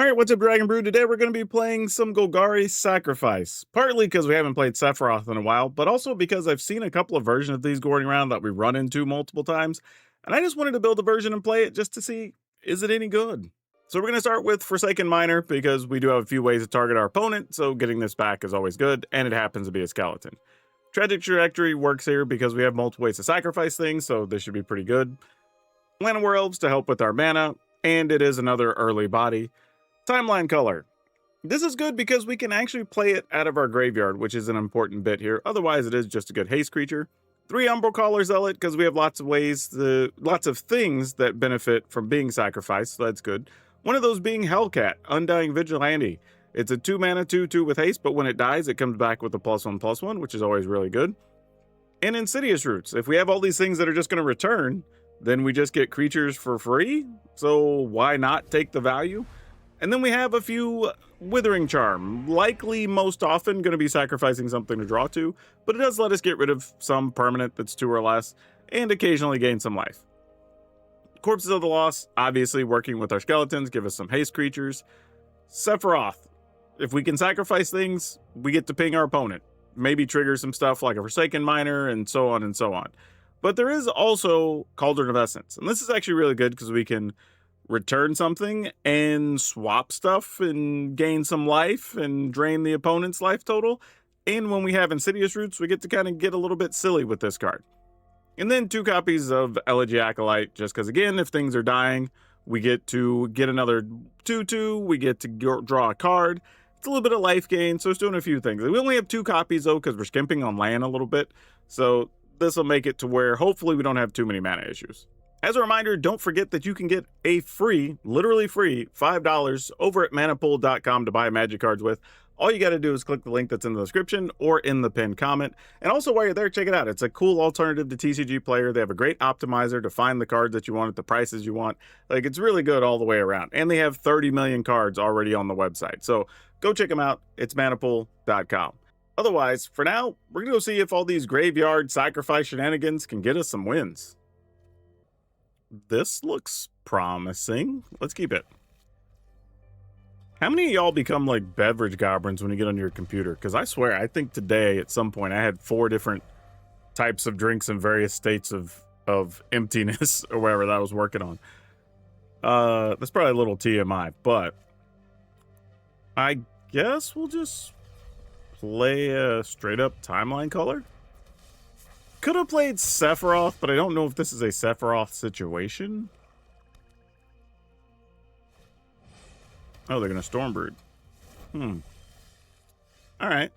Alright, what's up, Dragon Brew? Today we're going to be playing some Golgari Sacrifice. Partly because we haven't played Sephiroth in a while, but also because I've seen a couple of versions of these going around that we run into multiple times, and I just wanted to build a version and play it just to see, is it any good? So we're going to start with Forsaken Miner, because we do have a few ways to target our opponent, so getting this back is always good, and it happens to be a skeleton. Tragic Trajectory works here because we have multiple ways to sacrifice things, so this should be pretty good. Llanowar Werewolves to help with our mana, and it is another early body. Timeline color. This is good because we can actually play it out of our graveyard, which is an important bit here. Otherwise, it is just a good haste creature. 3 Umbral Caller Zealot, because we have lots of things that benefit from being sacrificed, so that's good. One of those being Hellcat, Undying Vigilante. It's a 2 mana 2/2 with haste, but when it dies, it comes back with a +1/+1, which is always really good. And Insidious Roots. If we have all these things that are just going to return, then we just get creatures for free, so why not take the value? And then we have a few Withering Charm, likely most often going to be sacrificing something to draw to, but it does let us get rid of some permanent that's 2 or less, and occasionally gain some life. Corpses of the Lost, obviously working with our skeletons, give us some haste creatures. Sephiroth, if we can sacrifice things, we get to ping our opponent. Maybe trigger some stuff like a Forsaken Miner, and so on and so on. But there is also Cauldron of Essence, and this is actually really good because we can return something and swap stuff and gain some life and drain the opponent's life total. And when we have Insidious Roots, we get to kind of get a little bit silly with this card. And then 2 copies of Elegy Acolyte, just because, again, if things are dying, we get to get another 2/2, we get to draw a card. It's a little bit of life gain, so it's doing a few things. We only have 2 copies, though, because we're skimping on land a little bit. So this will make it to where, hopefully, we don't have too many mana issues. As a reminder, don't forget that you can get a free, literally free, $5 over at ManaPool.com to buy Magic cards with. All you got to do is click the link that's in the description or in the pinned comment. And also, while you're there, check it out. It's a cool alternative to TCG Player. They have a great optimizer to find the cards that you want at the prices you want. Like, it's really good all the way around. And they have 30 million cards already on the website. So go check them out. It's ManaPool.com. Otherwise, for now, we're going to go see if all these graveyard sacrifice shenanigans can get us some wins. This looks promising. Let's keep it. How many of y'all become like beverage goblins when you get on your computer? Because I swear, I think today at some point I had 4 different types of drinks in various states of emptiness or whatever that I was working on. That's probably a little TMI, but I guess we'll just play a straight up timeline color. Could have played Sephiroth, but I don't know if this is a Sephiroth situation. Oh, they're going to Stormbird. Alright.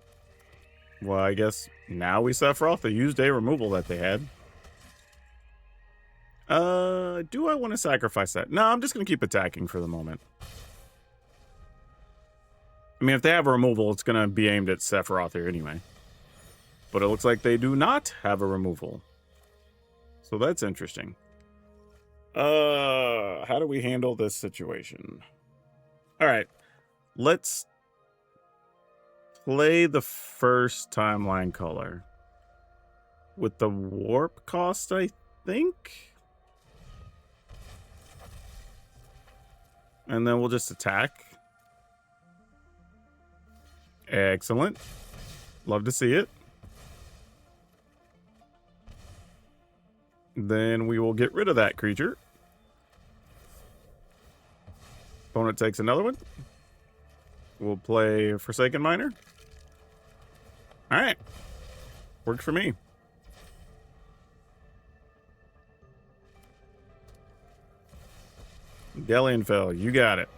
Well, I guess now we Sephiroth. They used a removal that they had. Do I want to sacrifice that? No, I'm just going to keep attacking for the moment. I mean, if they have a removal, it's going to be aimed at Sephiroth here anyway. But it looks like they do not have a removal. So that's interesting. How do we handle this situation? All right. Let's play the first timeline color. With the warp cost, I think. And then we'll just attack. Excellent. Love to see it. Then we will get rid of that creature. Opponent takes another one. We'll play Forsaken Miner. Alright. Worked for me. Delianfell, you got it.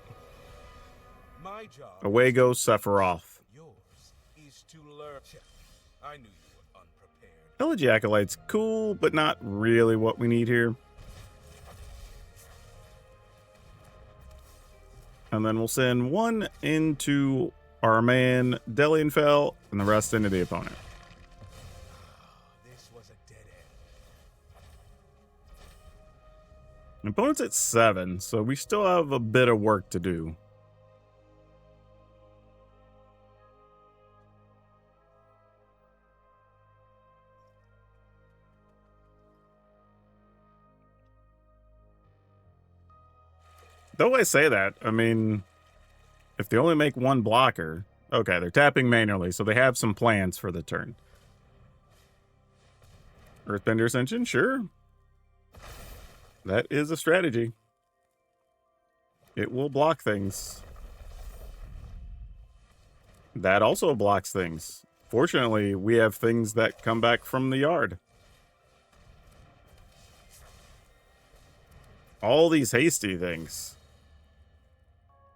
My job. Away goes Sephiroth. Yours is to learn. I knew you were unprepared. Elegy Acolyte's cool, but not really what we need here. And then we'll send 1 into our man Delianfell, and the rest into the opponent. This was a dead end. The opponent's at 7, so we still have a bit of work to do. Though I say that, I mean, If they only make one blocker... Okay, they're tapping manually, so they have some plans for the turn. Earthbender Ascension, sure. That is a strategy. It will block things. That also blocks things. Fortunately, we have things that come back from the yard. All these hasty things.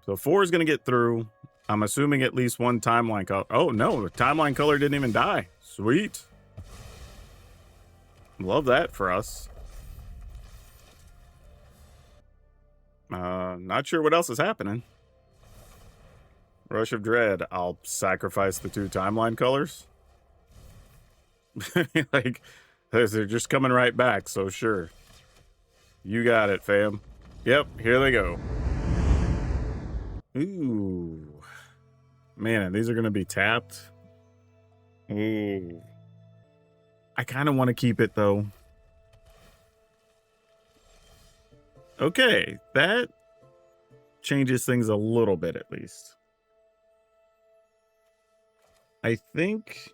So 4 is going to get through. I'm assuming at least one timeline color. Oh, no. The timeline color didn't even die. Sweet. Love that for us. Not sure what else is happening. Rush of Dread. I'll sacrifice the 2 timeline colors. Like, they're just coming right back, so sure. You got it, fam. Yep, here they go. Ooh. Man, these are going to be tapped. Ooh. I kind of want to keep it, though. Okay, that changes things a little bit, at least. I think...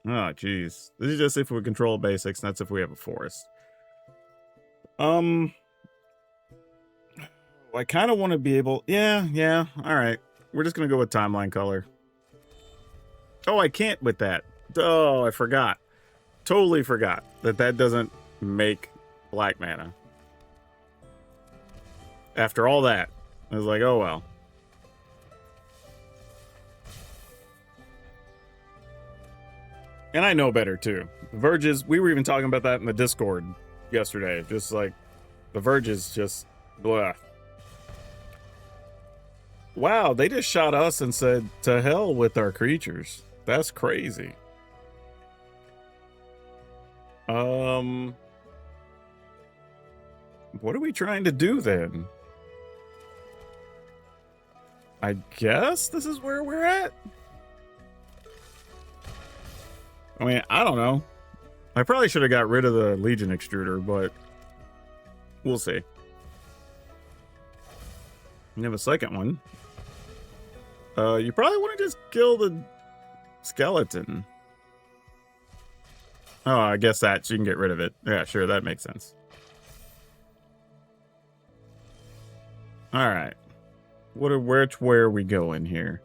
Oh, geez. This is just if we control basics, and that's if we have a forest. I kind of want to be able... Yeah, all right. We're just going to go with timeline color. Oh, I can't with that. Oh, I forgot. Totally forgot that doesn't make black mana. After all that, I was like, oh, well. And I know better, too. The Verges, we were even talking about that in the Discord yesterday. Just like, the Verges just, blah. Wow, they just shot us and said, to hell with our creatures. That's crazy. What are we trying to do then? I guess this is where we're at? I mean, I don't know. I probably should have got rid of the Legion Extruder, but we'll see. You have a second one. You probably want to just kill the skeleton. Oh, I guess that, so you can get rid of it. Yeah, sure, that makes sense. Alright. Which way are we going here?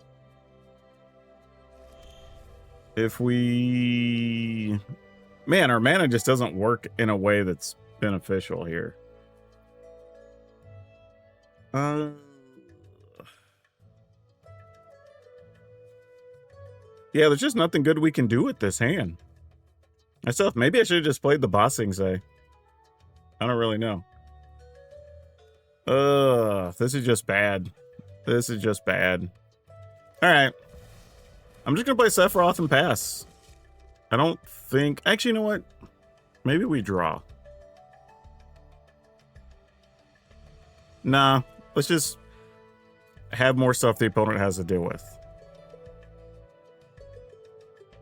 If we... Man, our mana just doesn't work in a way that's beneficial here. Yeah, there's just nothing good we can do with this hand. Myself, maybe I should have just played the Bossing Say. I don't really know. This is just bad. This is just bad. Alright. I'm just gonna play Sephiroth and pass. I don't think... Actually, you know what? Maybe we draw. Nah, let's just have more stuff the opponent has to deal with.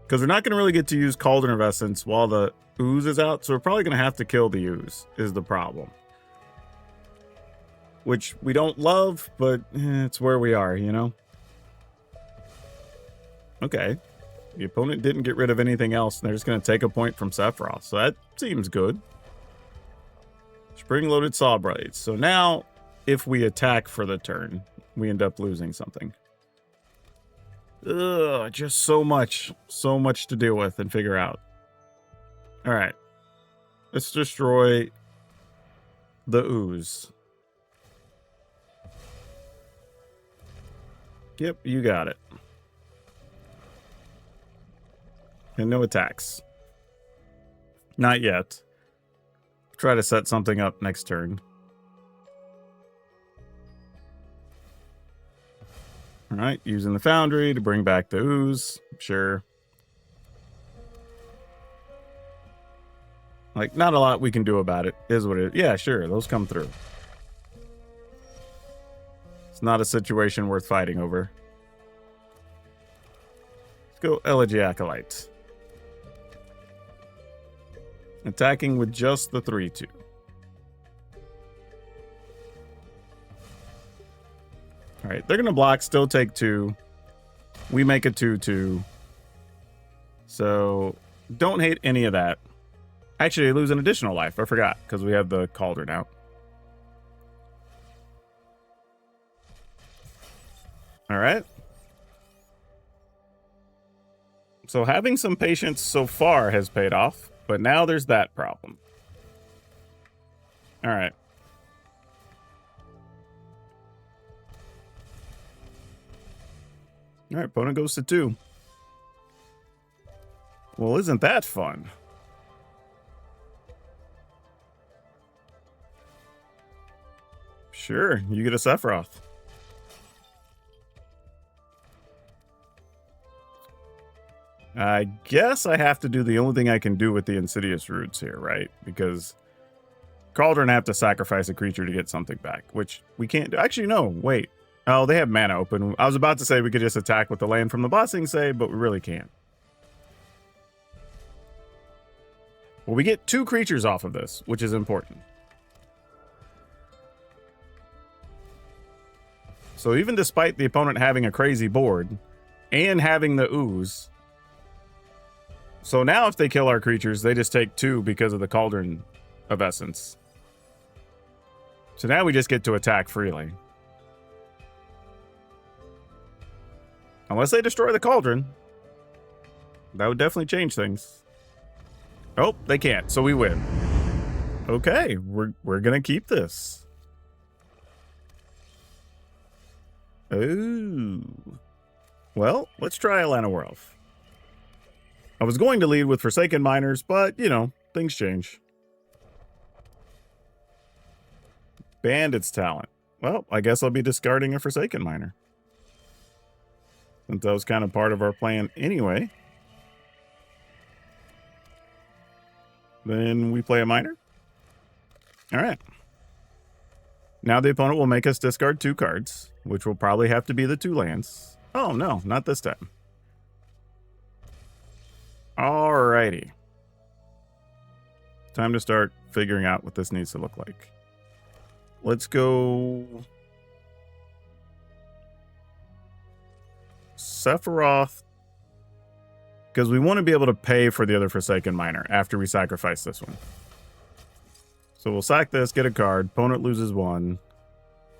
Because we're not going to really get to use Cauldron of Essence while the Ooze is out, so we're probably going to have to kill the Ooze, is the problem. Which we don't love, but it's where we are, you know? Okay. The opponent didn't get rid of anything else, and they're just going to take a point from Sephiroth, so that seems good. Spring-loaded Saw Blades. So now, if we attack for the turn, we end up losing something. Ugh, just so much to deal with and figure out. All right. Let's destroy the Ooze. Yep, you got it. And no attacks. Not yet. Try to set something up next turn. All right, using the Foundry to bring back the Ooze. Sure. Like, not a lot we can do about it. Is what it is. Yeah, sure, those come through. It's not a situation worth fighting over. Let's go Elegy Acolyte. Attacking with just the 3/2. All right, they're going to block, still take 2. We make a 2/2. So don't hate any of that. Actually, they lose an additional life. I forgot because we have the Cauldron out. All right. So having some patience so far has paid off, but now there's that problem. All right. All right, opponent goes to 2. Well, isn't that fun? Sure, you get a Sephiroth. I guess I have to do the only thing I can do with the Insidious Roots here, right? Because Cauldron have to sacrifice a creature to get something back, which we can't do. Actually, no, wait. Oh, they have mana open. I was about to say we could just attack with the land from the bossing save, but we really can't. Well, we get 2 creatures off of this, which is important. So even despite the opponent having a crazy board and having the ooze, so now if they kill our creatures, they just take 2 because of the Cauldron of Essence. So now we just get to attack freely. Unless they destroy the Cauldron. That would definitely change things. Oh, they can't, so we win. Okay, we're gonna keep this. Oh. Well, let's try Alana Werelf. I was going to lead with Forsaken Miners, but, you know, things change. Bandit's Talent. Well, I guess I'll be discarding a Forsaken Miner. Since that was kind of part of our plan anyway. Then we play a Miner. All right. Now the opponent will make us discard 2 cards, which will probably have to be the 2 lands. Oh, no, not this time. Alrighty. Time to start figuring out what this needs to look like. Let's go Sephiroth, because we want to be able to pay for the other Forsaken Miner after we sacrifice this one. So we'll sack this, get a card. Opponent loses 1.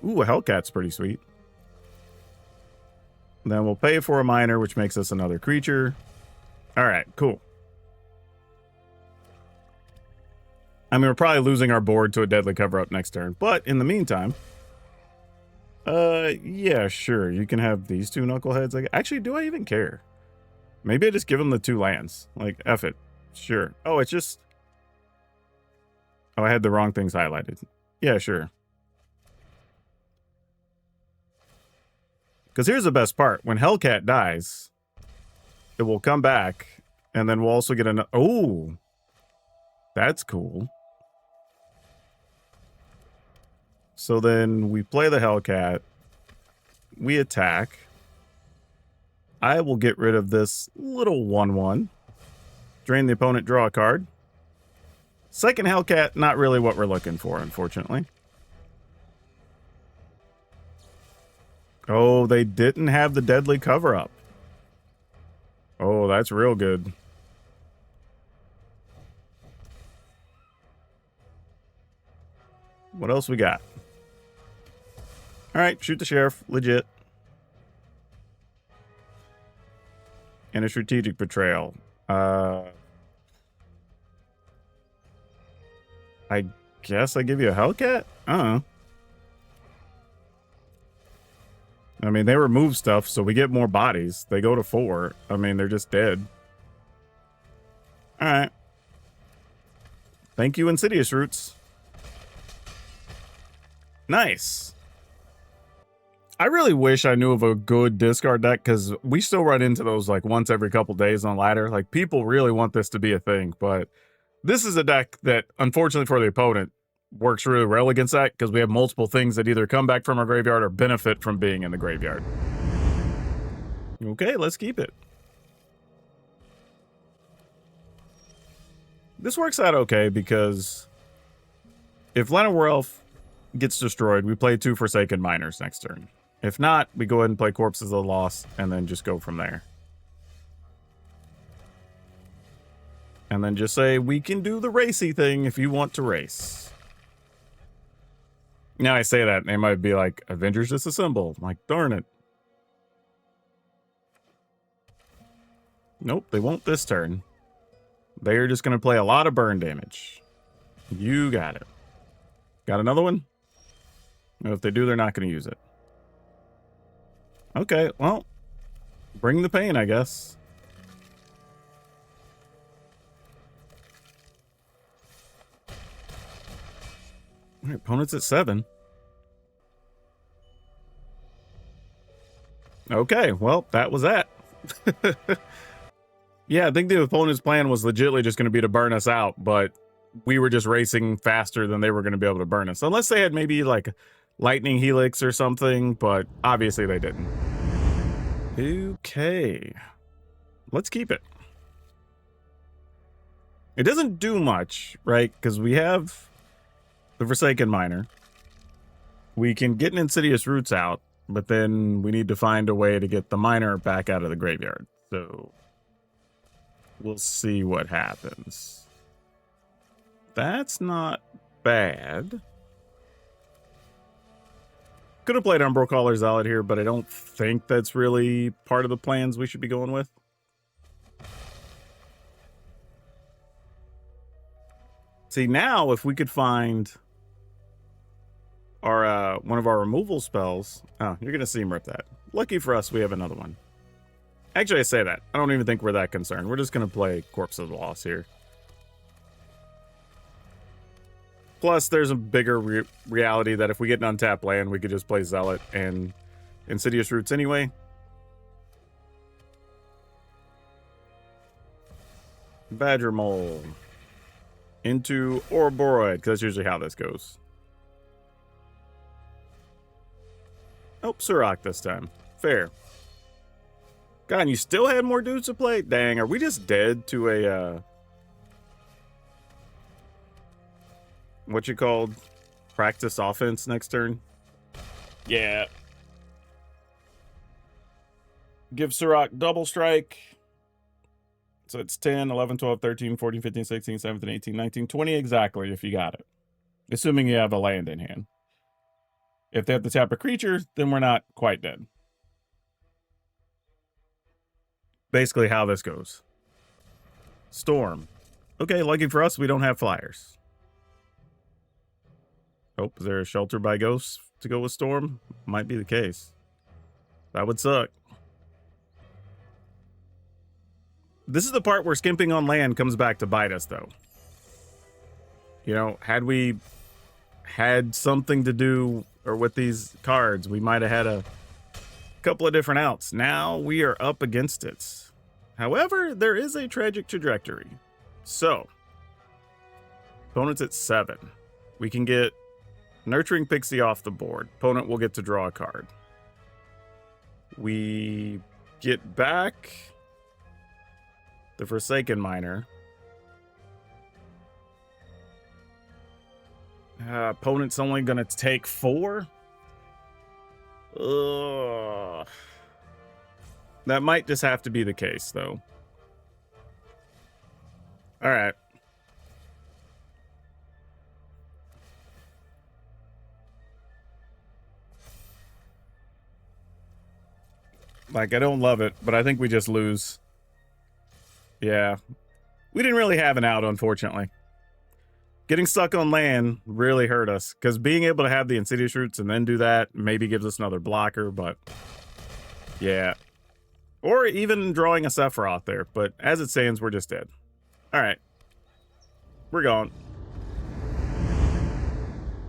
Ooh, a Hellcat's pretty sweet. Then we'll pay for a miner, which makes us another creature. All right, cool. I mean, we're probably losing our board to a deadly cover-up next turn. But in the meantime, yeah, sure. You can have these 2 knuckleheads. Like, actually, do I even care? Maybe I just give them the 2 lands. Like, F it. Sure. Oh, it's just... Oh, I had the wrong things highlighted. Yeah, sure. Because here's the best part. When Hellcat dies, it will come back, and then we'll also get an... Oh! That's cool. So then we play the Hellcat. We attack. I will get rid of this little 1/1. Drain the opponent, draw a card. Second Hellcat, not really what we're looking for, unfortunately. Oh, they didn't have the deadly cover-up. Oh, that's real good. What else we got? All right, shoot the sheriff. Legit. And a strategic betrayal. I guess I give you a Hellcat? I mean, they remove stuff, so we get more bodies. They go to 4. I mean, they're just dead. All right. Thank you, Insidious Roots. Nice. I really wish I knew of a good discard deck, because we still run into those like once every couple days on ladder. Like, people really want this to be a thing, but this is a deck that, unfortunately for the opponent, works really well against that, because we have multiple things that either come back from our graveyard or benefit from being in the graveyard. Okay, let's keep it. This works out okay, because if Alana Werelf gets destroyed, we play 2 Forsaken Miners next turn. If not, we go ahead and play Corpses of the Lost and then just go from there. And then just say, we can do the racy thing if you want to race. Now I say that, and they might be like, Avengers Disassemble. I'm like, darn it. Nope, they won't this turn. They're just going to play a lot of burn damage. You got it. Got another one? No, if they do, they're not going to use it. Okay, well, bring the pain, I guess. All right, opponent's at 7. Okay, well, that was that. Yeah, I think the opponent's plan was legitimately just going to be to burn us out, but we were just racing faster than they were going to be able to burn us. Unless they had maybe like lightning helix or something, but obviously they didn't. Okay. Let's keep it. It doesn't do much, right? Because we have the Forsaken Miner. We can get an Insidious Roots out, but then we need to find a way to get the miner back out of the graveyard. So we'll see what happens. That's not bad. Could have played Umbral Caller's Zealot here, but I don't think that's really part of the plans we should be going with. See, now if we could find our one of our removal spells. Oh, you're gonna see him rip that. Lucky for us, we have another one. Actually, I say that. I don't even think we're that concerned. We're just gonna play Corpse of the Lost here. Plus, there's a bigger reality that if we get an untapped land, we could just play Zealot and Insidious Roots anyway. Badger Mole. Into Ouroboros, because that's usually how this goes. Oh, Surrak this time. Fair. God, and you still had more dudes to play? Dang, are we just dead to a, what you called? Practice offense next turn? Yeah. Give Surrak double strike. So it's 10, 11, 12, 13, 14, 15, 16, 17, 18, 19, 20 exactly if you got it. Assuming you have a land in hand. If they have to tap a creature, then we're not quite dead. Basically how this goes. Storm. Okay, lucky for us, we don't have flyers. Oh, is there a Shelter by Ghosts to go with Storm? Might be the case. That would suck. This is the part where skimping on land comes back to bite us, though. You know, had we had something to do or with these cards, we might have had a couple of different outs. Now we are up against it. However, there is a tragic trajectory. So, opponent's at 7. We can get Nurturing Pixie off the board. Opponent will get to draw a card. We get back the Forsaken Miner. Opponent's only going to take 4. Ugh. That might just have to be the case, though. All right. Like, I don't love it, but I think we just lose. Yeah. We didn't really have an out, unfortunately. Getting stuck on land really hurt us, because being able to have the Insidious Roots and then do that maybe gives us another blocker, but yeah. Or even drawing a Sephiroth there, but as it stands, we're just dead. All right. We're gone.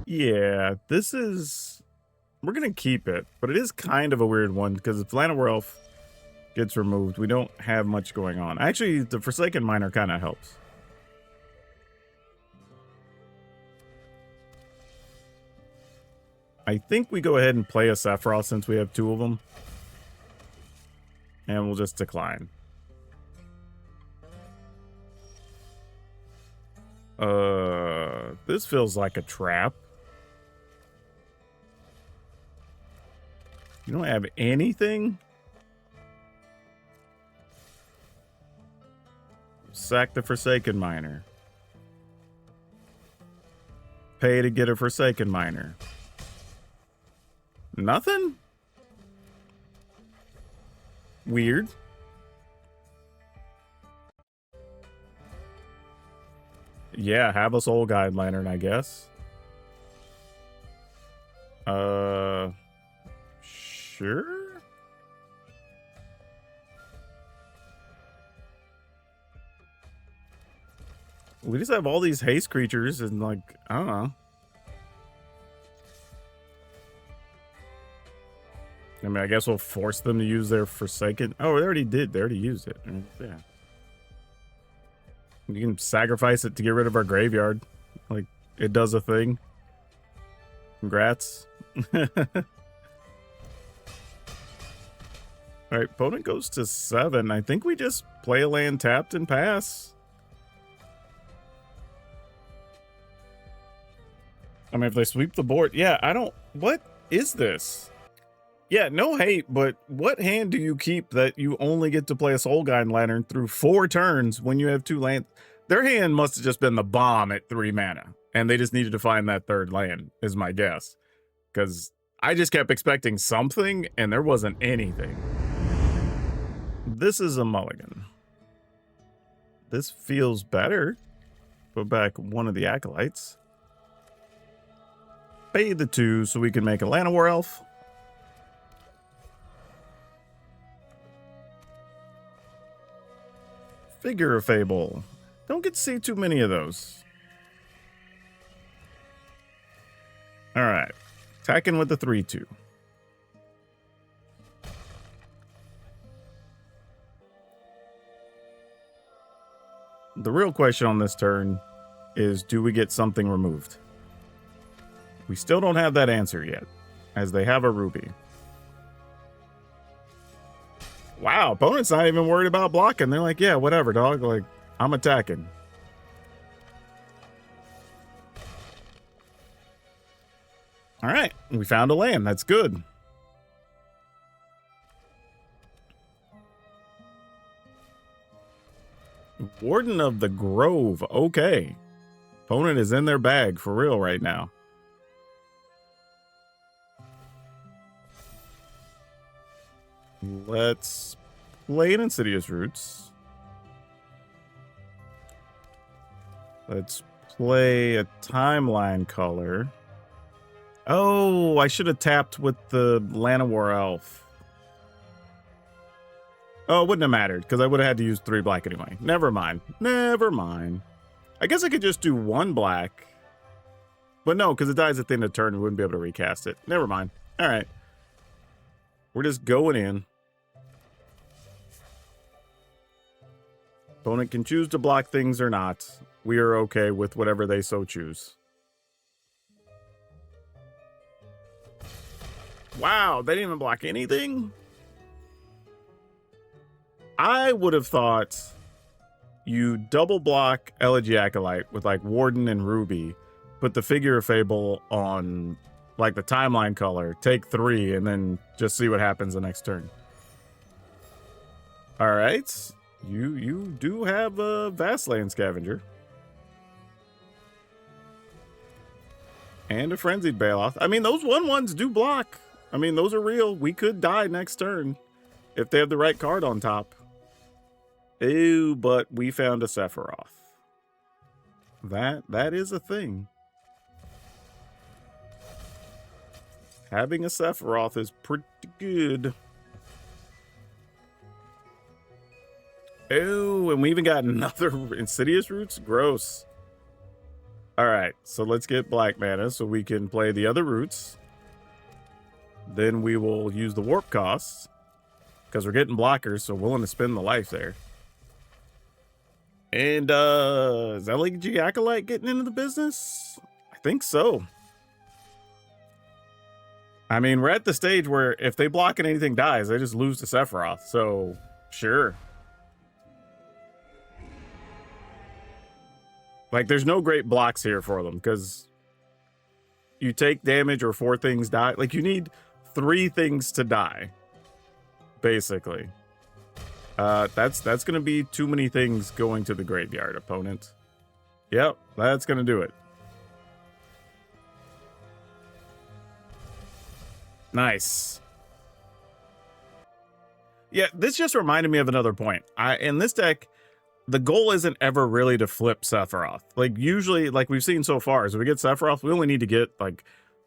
Yeah, this is... We're going to keep it, but it is kind of a weird one, because if Llanowar gets removed, we don't have much going on. Actually, the Forsaken Miner kind of helps. I think we go ahead and play a Sephiroth since we have 2 of them. And we'll just decline. This feels like a trap. You don't have anything? Sack the Forsaken Miner. Pay to get a Forsaken Miner. Nothing? Weird. Yeah, have a Soul Guide Lantern, I guess. Sure? We just have all these haste creatures and, like, I don't know. I mean, I guess we'll force them to use their Forsaken. Oh, they already did. They already used it. Yeah. You can sacrifice it to get rid of our graveyard. Like, it does a thing. Congrats. Alright, opponent goes to 7. I think we just play a land tapped and pass. I mean, if they sweep the board. Yeah, I don't... What is this? Yeah, no hate, but what hand do you keep that you only get to play a Soul Guide Lantern through 4 turns when you have 2 lands? Their hand must have just been the bomb at 3 mana, and they just needed to find that 3rd land, is my guess. Because I just kept expecting something, and there wasn't anything. This is a mulligan. This feels better. Put back one of the Acolytes. Pay the 2 so we can make a Llanowar Elf. Figure of Fable. Don't get to see too many of those. Alright. Attacking with the 3/2. The real question on this turn is, do we get something removed? We still don't have that answer yet, as they have a Ruby. Wow, opponent's not even worried about blocking. They're like, yeah, whatever, dog. Like, I'm attacking. All right, we found a land. That's good. Warden of the Grove. Okay. Opponent is in their bag for real right now. Let's play an Insidious Roots. Let's play a Timeline color. Oh, I should have tapped with the Llanowar Elf. Oh, it wouldn't have mattered, because I would have had to use 3 black anyway. Never mind. Never mind. I guess I could just do 1 black. But no, because it dies at the end of the turn. We wouldn't be able to recast it. Never mind. All right. We're just going in. Opponent can choose to block things or not. We are okay with whatever they so choose. Wow, they didn't even block anything? I would have thought you double block Elegy Acolyte with like Warden and Ruby, put the Figure of Fable on like the Timeline color, take 3, and then just see what happens the next turn. All right. You do have a Vastland Scavenger. And a Frenzied Bailoff. I mean, those 1/1s do block. I mean, those are real. We could die next turn if they have the right card on top. Ew, but we found a Sephiroth. That is a thing. Having a Sephiroth is pretty good. Oh, and we even got another Insidious Roots? Gross. Alright, so let's get black mana so we can play the other roots. Then we will use the warp costs, because we're getting blockers, so willing to spend the life there. And, is LG Acolyte getting into the business? I think so. I mean, we're at the stage where if they block and anything dies, they just lose to Sephiroth, so sure. Like, there's no great blocks here for them, because you take damage or 4 things die. Like, you need 3 things to die, basically. That's going to be too many things going to the graveyard, opponent. Yep, that's going to do it. Nice. Yeah, this just reminded me of another point. In this deck, the goal isn't ever really to flip Sephiroth. Like, usually, like we've seen so far, as we get Sephiroth, we only need to get like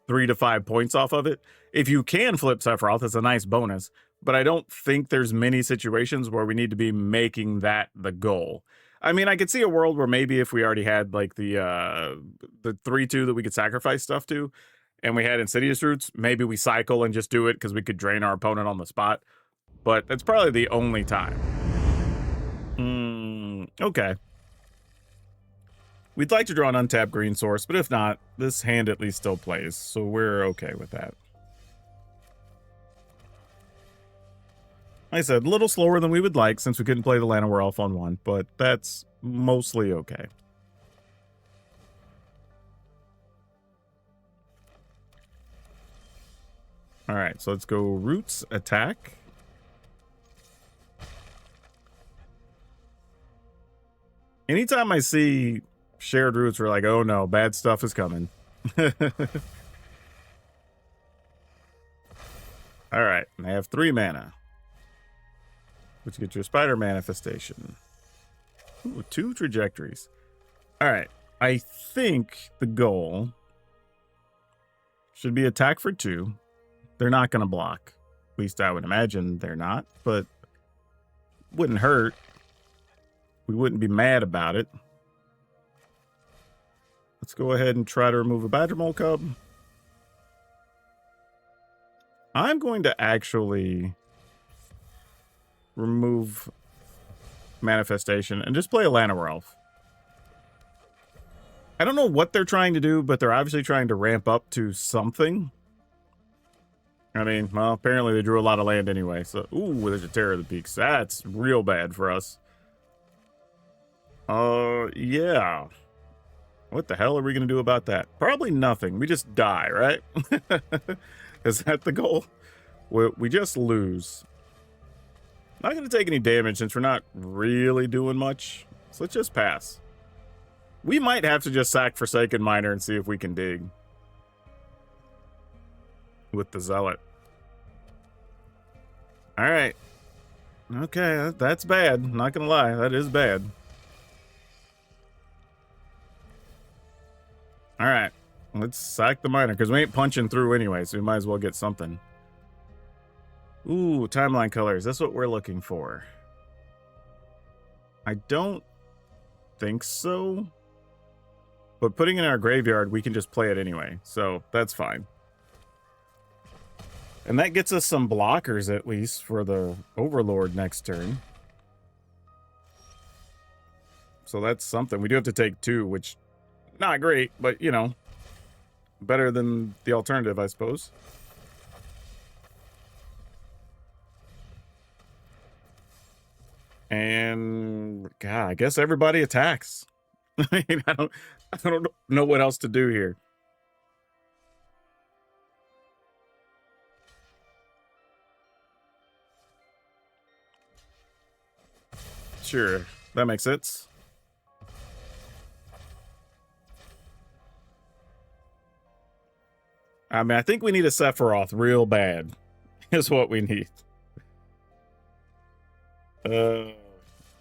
3 to 5 points off of it. If you can flip Sephiroth, it's a nice bonus. But I don't think there's many situations where we need to be making that the goal. I mean, I could see a world where maybe if we already had like the 3/2 that we could sacrifice stuff to, and we had Insidious Roots, maybe we cycle and just do it because we could drain our opponent on the spot. But that's probably the only time. Okay. We'd like to draw an untapped green source, but if not, this hand at least still plays, so we're okay with that. Like I said, a little slower than we would like since we couldn't play the Llanowar Elf on 1, but that's mostly okay. Alright, so let's go Roots, attack. Anytime I see shared roots, we're like, oh no, bad stuff is coming. Alright, and I have 3 mana. Which gets your spider manifestation. Ooh, 2 trajectories. Alright, I think the goal should be attack for 2. They're not going to block. At least I would imagine they're not, but wouldn't hurt. We wouldn't be mad about it. Let's go ahead and try to remove a Badger Mole Cub. I'm going to actually remove Manifestation and just play a Llanowar Elf. I don't know what they're trying to do, but they're obviously trying to ramp up to something. I mean, well, apparently they drew a lot of land anyway. So, ooh, there's a Terror of the Peaks. That's real bad for us. Yeah. What the hell are we going to do about that? Probably nothing. We just die, right? Is that the goal? We just lose. Not going to take any damage since we're not really doing much. So let's just pass. We might have to just sack Forsaken Miner and see if we can dig. With the Zealot. Alright. Okay, that's bad. Not going to lie. That is bad. Alright, let's sack the miner, because we ain't punching through anyway, so we might as well get something. Ooh, timeline colors, that's what we're looking for. I don't think so. But putting it in our graveyard, we can just play it anyway, so that's fine. And that gets us some blockers, at least, for the Overlord next turn. So that's something. We do have to take 2, which... not great, but, you know, better than the alternative, I suppose. And, God, I guess everybody attacks. I mean, I don't know what else to do here. Sure, that makes sense. I mean, I think we need a Sephiroth real bad, is what we need.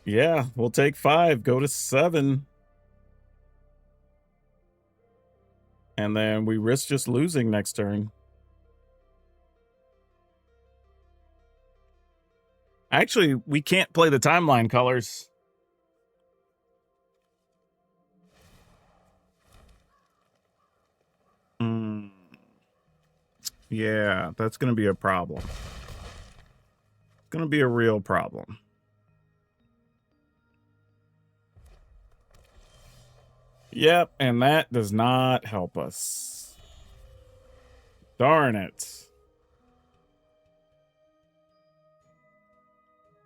Yeah, we'll take 5, go to 7. And then we risk just losing next turn. Actually, we can't play the timeline colors. Yeah, that's going to be a problem. It's going to be a real problem. Yep, and that does not help us. Darn it.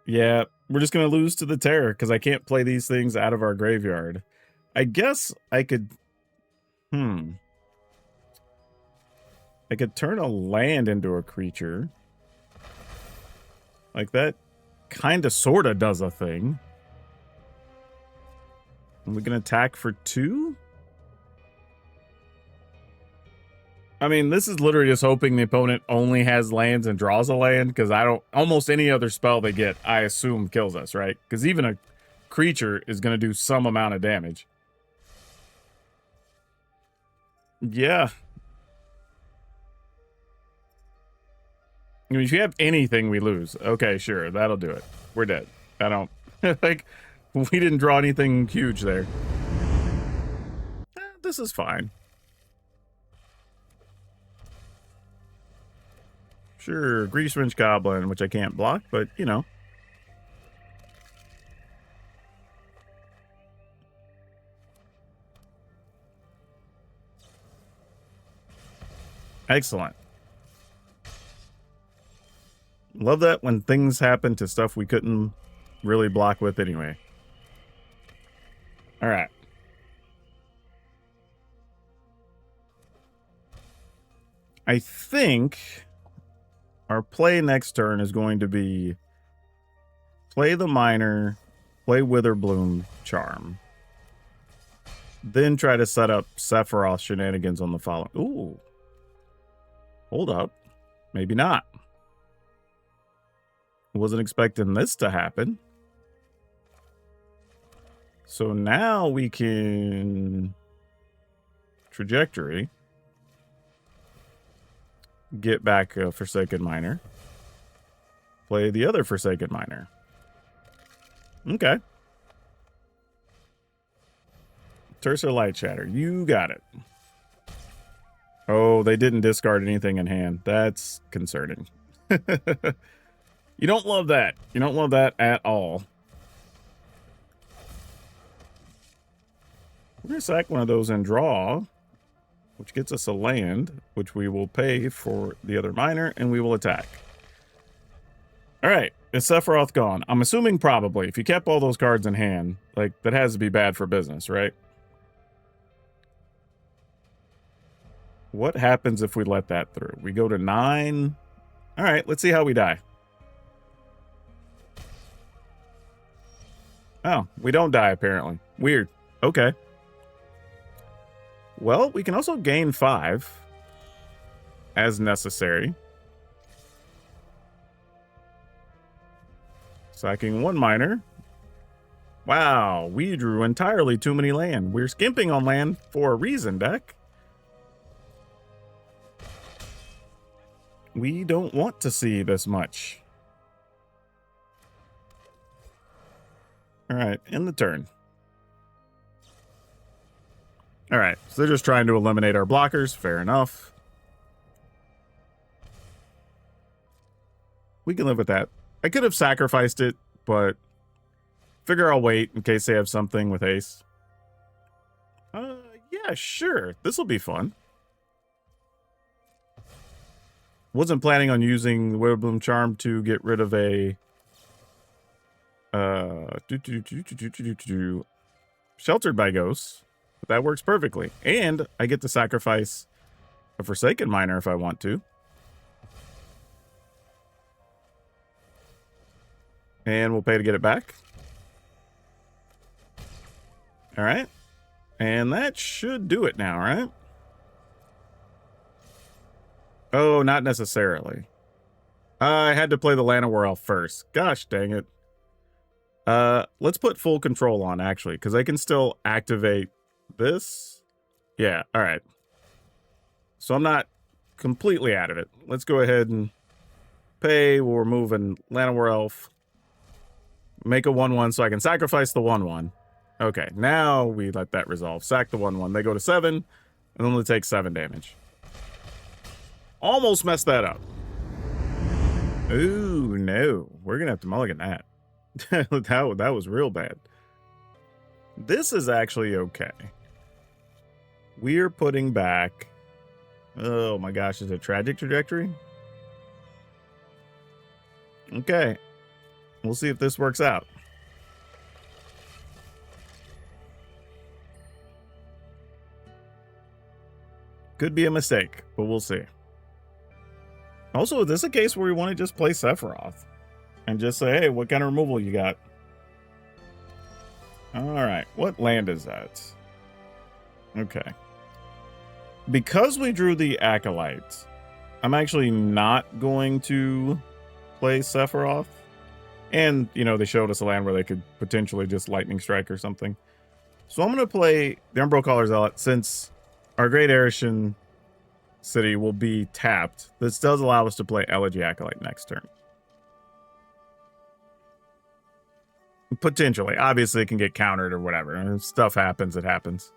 Yeah, we're just going to lose to the Terror because I can't play these things out of our graveyard. I guess I could... I could turn a land into a creature. Like that kind of sort of does a thing. And we can attack for 2? I mean, this is literally just hoping the opponent only has lands and draws a land, because I don't... Almost any other spell they get, I assume, kills us, right? Because even a creature is going to do some amount of damage. Yeah. I mean, if you have anything, we lose. Okay, sure, that'll do it. We're dead. I don't... like, we didn't draw anything huge there. This is fine. Sure, Grease Wrench Goblin, which I can't block, but, you know. Excellent. Love that when things happen to stuff we couldn't really block with anyway. All right. I think our play next turn is going to be play the Miner, play Witherbloom Charm, then try to set up Sephiroth shenanigans on the following. Ooh. Hold up. Maybe not. Wasn't expecting this to happen. So now we can trajectory. Get back a Forsaken Miner. Play the other Forsaken Miner. Okay. Tercer Light Shatter. You got it. Oh, they didn't discard anything in hand. That's concerning. You don't love that. You don't love that at all. We're going to sack one of those and draw, which gets us a land, which we will pay for the other miner, and we will attack. All right. Is Sephiroth gone? I'm assuming probably. If you kept all those cards in hand, like, that has to be bad for business, right? What happens if we let that through? We go to 9. All right, let's see how we die. Oh, we don't die, apparently. Weird. Okay. Well, we can also gain 5 as necessary. Sacking 1 miner. Wow, we drew entirely too many land. We're skimping on land for a reason, deck. We don't want to see this much. All right, end the turn. All right, so they're just trying to eliminate our blockers. Fair enough. We can live with that. I could have sacrificed it, but figure I'll wait in case they have something with ace. Yeah, sure. This will be fun. Wasn't planning on using the Witherbloom Charm to get rid of a Sheltered by Ghosts. But that works perfectly. And I get to sacrifice a Forsaken Miner if I want to. And we'll pay to get it back. All right. And that should do it now, right? Oh, not necessarily. I had to play the Llanowar Elf first. Gosh dang it. Let's put full control on, actually, because I can still activate this. Yeah, all right. So I'm not completely out of it. Let's go ahead and pay. We'll remove an Llanowar Elf. Make a 1/1 so I can sacrifice the 1/1. Okay, now we let that resolve. Sack the 1/1. They go to 7, and then they take 7 damage. Almost messed that up. Ooh, no. We're going to have to mulligan that. that was real bad. This is actually okay. We're putting back... Oh my gosh, is it Tragic Trajectory? Okay. We'll see if this works out. Could be a mistake, but we'll see. Also, is this a case where we want to just play Sephiroth and just say, hey, what kind of removal you got? All right, what land is that? Okay. Because we drew the Acolyte, I'm actually not going to play Sephiroth. And, you know, they showed us a land where they could potentially just Lightning Strike or something. So I'm going to play the Umbral Caller Zealot since our Great Arishan City will be tapped. This does allow us to play Elegy Acolyte next turn. Potentially. Obviously, it can get countered or whatever. If stuff happens, it happens.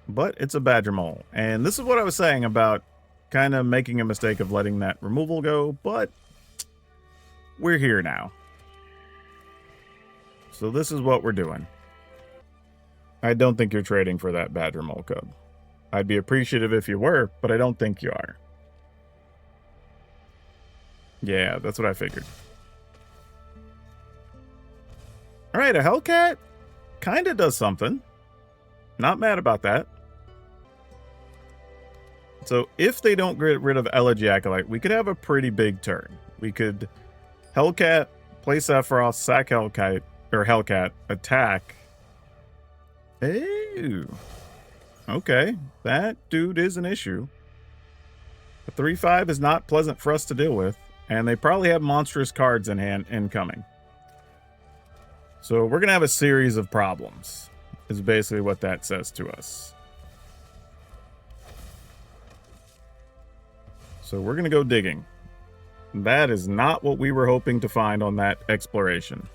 But it's a Badger Mole. And this is what I was saying about kind of making a mistake of letting that removal go, but we're here now. So this is what we're doing. I don't think you're trading for that Badger Mole Cub. I'd be appreciative if you were, but I don't think you are. Yeah, that's what I figured. All right, a Hellcat kind of does something. Not mad about that. So if they don't get rid of Elegy Acolyte, we could have a pretty big turn. We could Hellcat, play Sephiroth, sack Hellcat, attack. Ew. Okay, that dude is an issue. A 3/5 is not pleasant for us to deal with, and they probably have monstrous cards in hand incoming. So we're gonna have a series of problems, is basically what that says to us. So we're gonna go digging. That is not what we were hoping to find on that exploration.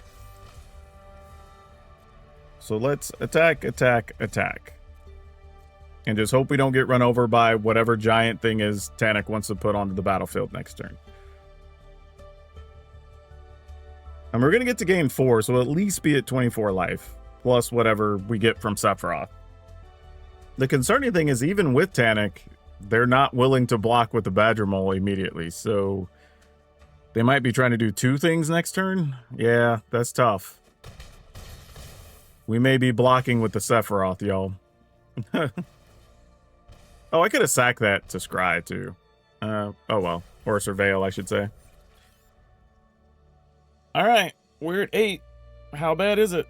So let's attack, attack, attack. And just hope we don't get run over by whatever giant thing is Tannuk wants to put onto the battlefield next turn. And we're going to get to gain 4, so at least be at 24 life, plus whatever we get from Sephiroth. The concerning thing is, even with Tannuk, they're not willing to block with the Badger Mole immediately, so they might be trying to do 2 things next turn. Yeah, that's tough. We may be blocking with the Sephiroth, y'all. Oh, I could have sacked that to Scry, too. Oh, well. Or Surveil, I should say. All right. We're at 8. How bad is it?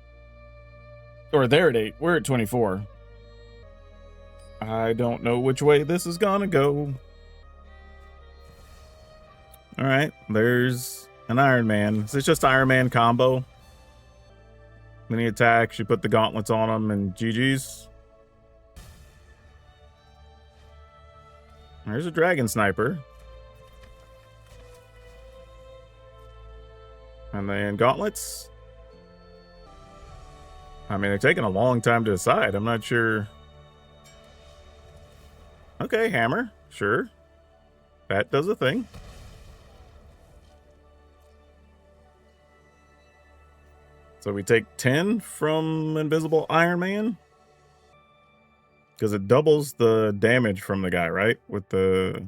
Or they're at 8. We're at 24. I don't know which way this is gonna go. All right. There's an Iron Man. Is this just Iron Man combo? When he attacks, you put the gauntlets on him and GG's. There's a Dragon Sniper. And then gauntlets. I mean, they're taking a long time to decide. I'm not sure. Okay, hammer. Sure. That does a thing. So we take 10 from Invisible Iron Man. Because it doubles the damage from the guy, right? With the...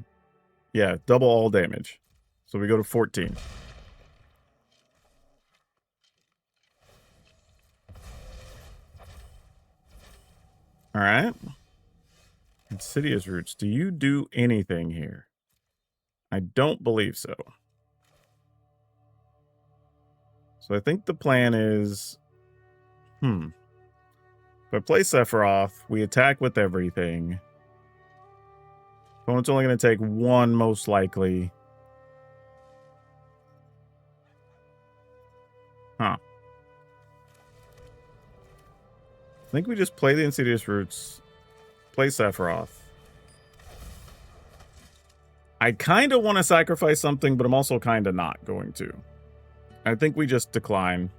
Yeah, double all damage. So we go to 14. Alright. Insidious Roots. Do you do anything here? I don't believe so. So I think the plan is... If I play Sephiroth, we attack with everything. Opponent's only going to take 1, most likely. Huh. I think we just play the Insidious Roots, play Sephiroth. I kind of want to sacrifice something, but I'm also kind of not going to. I think we just decline.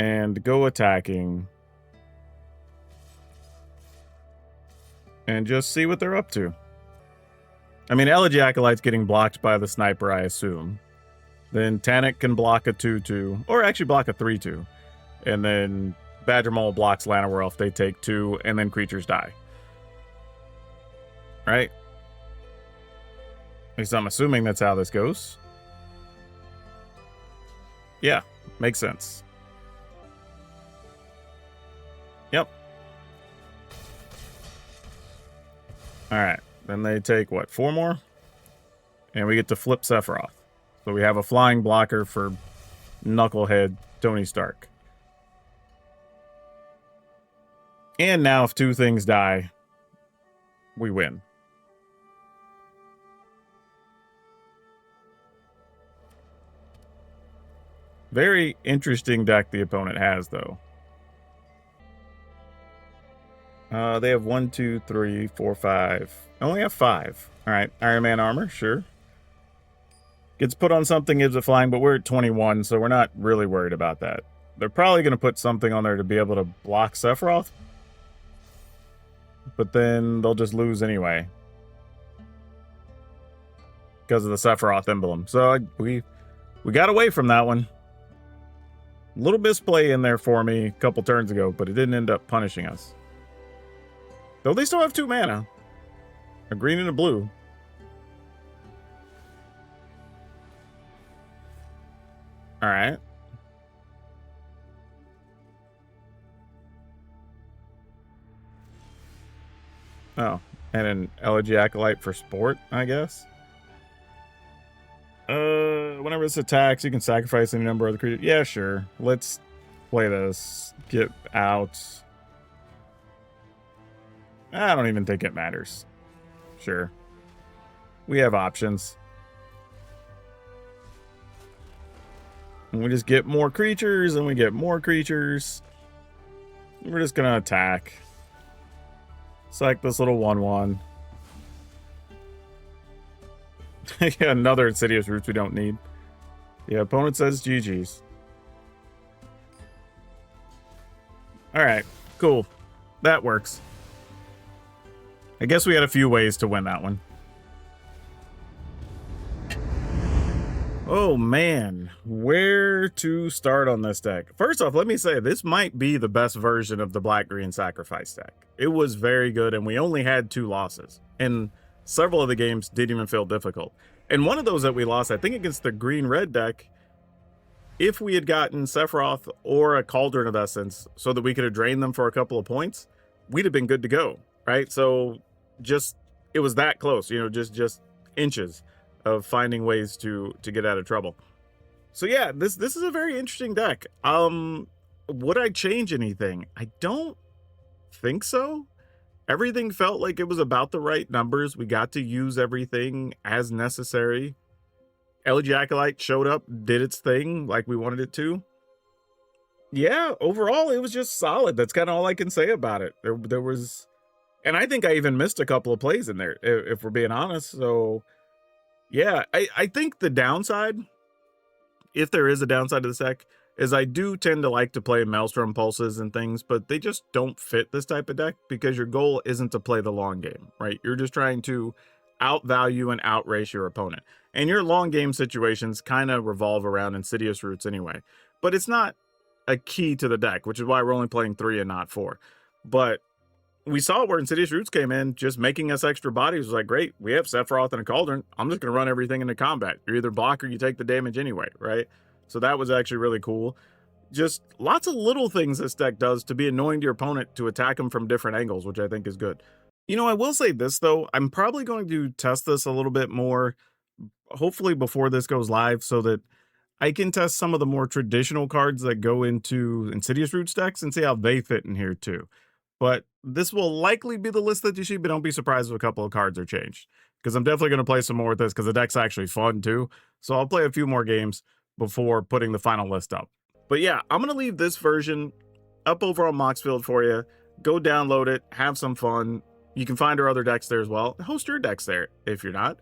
And go attacking. And just see what they're up to. I mean, Elegy Acolyte's getting blocked by the sniper, I assume. Then Tannuk can block a 2/2, or actually block a 3/2. And then Badger Mole blocks Llanowar if they take 2, and then creatures die. Right? At least I'm assuming that's how this goes. Yeah, makes sense. Yep. All right. Then they take, what, 4 more? And we get to flip Sephiroth. So we have a flying blocker for Knucklehead Tony Stark. And now if 2 things die, we win. Very interesting deck the opponent has, though. They have 1, 2, 3, 4, 5. I only have 5. All right, Iron Man armor, sure. Gets put on something, gives it flying, but we're at 21, so we're not really worried about that. They're probably going to put something on there to be able to block Sephiroth, but then they'll just lose anyway because of the Sephiroth emblem. So we got away from that one. Little misplay in there for me a couple turns ago, but it didn't end up punishing us. Though they still have 2 mana. A green and a blue. Alright. Oh, and an Elegy Acolyte for sport, I guess. Whenever this attacks, you can sacrifice any number of the creatures. Yeah, sure. Let's play this. Get out. I don't even think it matters. Sure. We have options. And we just get more creatures, and we get more creatures. We're just gonna attack. Select this little 1/1. Yeah, another Insidious Roots we don't need. Yeah, opponent says GG's. Alright, cool. That works. I guess we had a few ways to win that one. Oh man, where to start on this deck? First off, let me say this might be the best version of the black-green sacrifice deck. It was very good, and we only had 2 losses. And several of the games didn't even feel difficult. And one of those that we lost, I think against the green-red deck, if we had gotten Sephiroth or a Cauldron of Essence so that we could have drained them for a couple of points, we'd have been good to go, right? So just, it was that close, you know, just inches of finding ways to get out of trouble. So yeah, this is a very interesting deck. Would I change anything? I don't think so. Everything felt like it was about the right numbers. We got to use everything as necessary. Elegy Acolyte showed up, did its thing like we wanted it to. Yeah, overall, it was just solid. That's kind of all I can say about it. There was... And I think I even missed a couple of plays in there, if we're being honest. So, yeah, I think the downside, if there is a downside to this deck, is I do tend to like to play Maelstrom Pulses and things, but they just don't fit this type of deck because your goal isn't to play the long game, right? You're just trying to outvalue and outrace your opponent. And your long game situations kind of revolve around Insidious Roots anyway. But it's not a key to the deck, which is why we're only playing 3 and not 4. But we saw where Insidious Roots came in, just making us extra bodies. Was like, great, we have Sephiroth and a Cauldron. I'm just going to run everything into combat. You either block or you take the damage anyway, right? So that was actually really cool. Just lots of little things this deck does to be annoying to your opponent to attack them from different angles, which I think is good. You know, I will say this, though. I'm probably going to test this a little bit more, hopefully before this goes live, so that I can test some of the more traditional cards that go into Insidious Roots decks and see how they fit in here, too. But this will likely be the list that you see, but don't be surprised if a couple of cards are changed. Because I'm definitely going to play some more with this, because the deck's actually fun, too. So I'll play a few more games before putting the final list up. But yeah, I'm going to leave this version up over on Moxfield for you. Go download it, have some fun. You can find our other decks there as well. Host your decks there if you're not.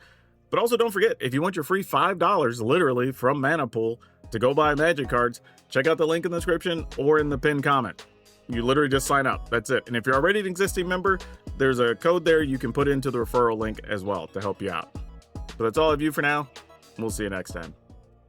But also don't forget, if you want your free $5 literally from ManaPool to go buy Magic cards, check out the link in the description or in the pinned comment. You literally just sign up. That's it. And if you're already an existing member, there's a code there you can put into the referral link as well to help you out. So that's all of you for now. We'll see you next time.